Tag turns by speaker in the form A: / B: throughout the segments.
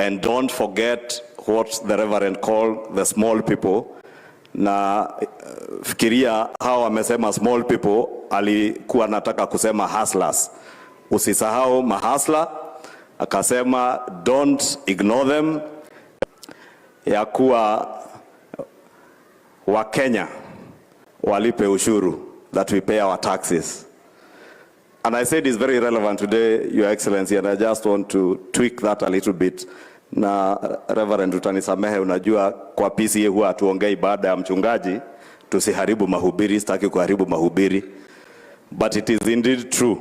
A: and don't forget what the Reverend called the small people. Na fikiria hawa wamesema small people, alikuwa nataka kusema hustlers. Usisahau mahasla, akasema don't ignore them. Ya kuwa wa Kenya walipe ushuru, that we pay our taxes. And I said it's very relevant today, Your Excellency, and I just want to tweak that a little bit. Na Reverend utanisamehe, unajua kwa PCA huwa hatuongei baada ya mchungaji, tusiharibu mahubiri, sitaki kuharibu mahubiri. But it is indeed true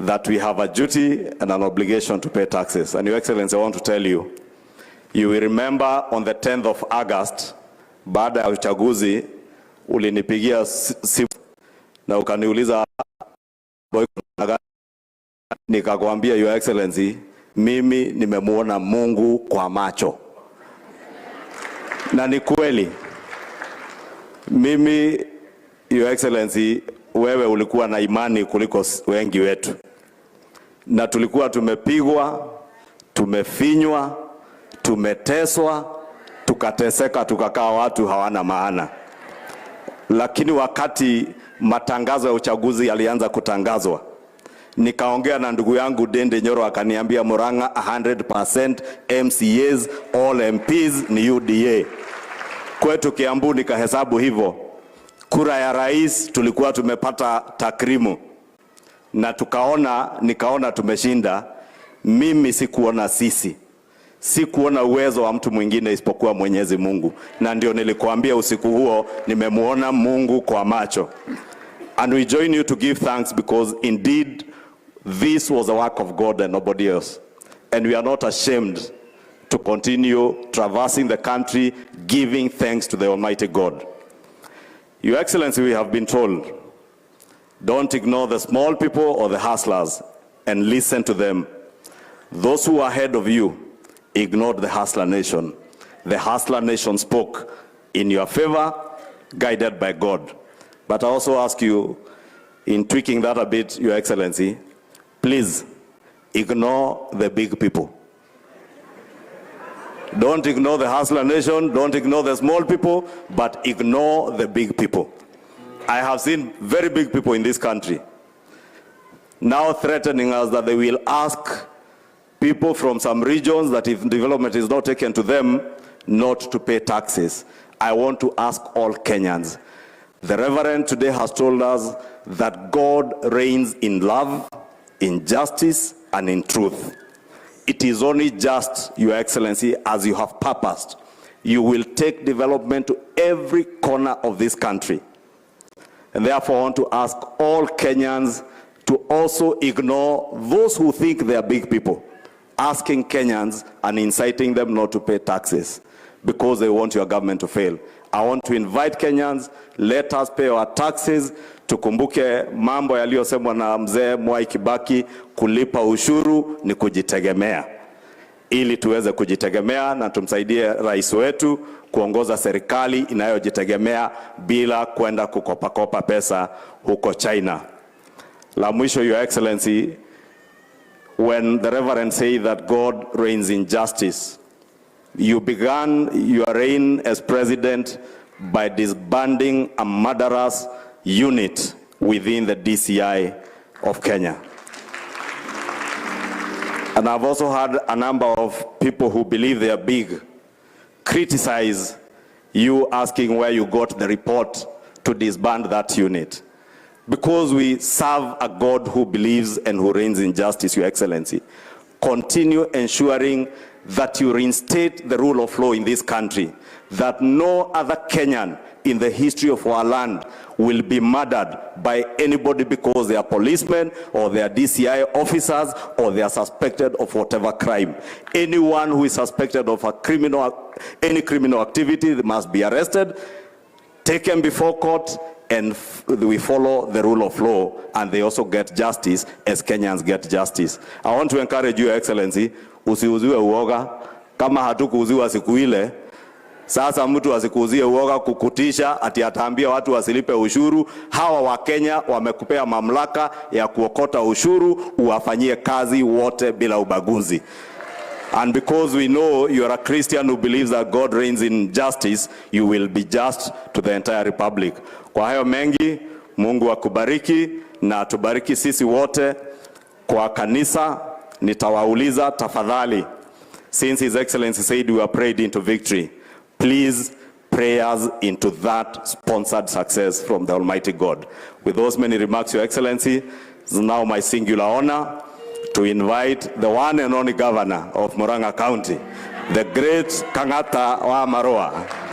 A: that we have a duty and an obligation to pay taxes. And Your Excellency, I want to tell you, you will remember on the 10th of August, baada ya uchaguzi, ulinipigia simu na ukaniuliza, nikakwambia, Your Excellency, mimi nimemuona Mungu kwa macho. Na ni kweli. Mimi, Your Excellency, wewe ulikuwa na imani kuliko wengi wetu. Na tulikuwa tumepigwa, tumefinywa, tumeteswa, tukateseka, tukakaa watu hawana maana. Lakini wakati matangazo ya uchaguzi yalianza kutangazwa, nikaongea na ndugu yangu Dende Nyoro, akaniambia Murang'a 100% MCAs, all MPs ni UDA. Kwetu Kiambu nikahesabu hivyo. Kura ya rais tulikuwa tumepata takrimu. Na nikaona tumeshinda. Mimi sikuona sisi. Sikuona uwezo wa mtu mwingine isipokuwa Mwenyezi Mungu. Na ndio nilikuambia usiku huo, nimemuona Mungu kwa macho. And we join you to give thanks because indeed this was the work of God and nobody else. And we are not ashamed to continue traversing the country, giving thanks to the Almighty God. Your Excellency, we have been told, don't ignore the small people or the hustlers and listen to them. Those who are ahead of you ignored the hustler nation. The hustler nation spoke in your favor, guided by God. But I also ask you, in tweaking that a bit, Your Excellency, please ignore the big people. Don't ignore the hustler nation, don't ignore the small people, but ignore the big people. I have seen very big people in this country now threatening us that they will ask people from some regions that if development is not taken to them, not to pay taxes. I want to ask all Kenyans. The Reverend today has told us that God reigns in love, in justice, and in truth. It is only just, Your Excellency, as you have purposed, you will take development to every corner of this country. And therefore I want to ask all Kenyans to also ignore those who think they are big people, asking Kenyans and inciting them not to pay taxes because they want your government to fail. I want to invite Kenyans, let us pay our taxes. Tukumbuke mambo yaliyosemwa na mzee Mwai Kibaki, kulipa ushuru ni kujitegemea. Ili tuweze kujitegemea na tumsaidie rais wetu kuongoza serikali inayojitegemea bila kwenda kukopa pesa huko China. La mwisho, Your Excellency, when the Reverend said that God reigns in justice, you began your reign as president by disbanding a murderous unit within the DCI of Kenya. And I've also had a number of people who believe they are big criticize you, asking where you got the report to disband that unit. Because we serve a God who believes and who reigns in justice, Your Excellency, continue ensuring that you reinstate the rule of law in this country, that no other Kenyan in the history of our land will be murdered by anybody because they are policemen or they are DCI officers or they are suspected of whatever crime. Anyone who is suspected of any criminal activity must be arrested, taken before court, and we follow the rule of law, and they also get justice as Kenyans get justice. I want to encourage you, Your Excellency, usiuziwe uoga. Kama hatukuuziwa siku ile, sasa mtu asikuuzie uoga kukutisha ati ataambia watu wasilipe ushuru. Hawa wa Kenya wamekupea mamlaka ya kuokota ushuru, uwafanyie kazi wote bila ubaguzi. And because we know you are a Christian who believes that God reigns in justice, you will be just to the entire republic. Kwa hayo mengi, Mungu akubariki na tubariki sisi wote. Kwa kanisa, nitawauliza tafadhali, since His Excellency said we are prayed into victory, please prayers into that sponsored success from the Almighty God. With those many remarks, Your Excellency, it is now my singular honor to invite the one and only governor of Murang'a County, the great Kang'ata wa Maroa.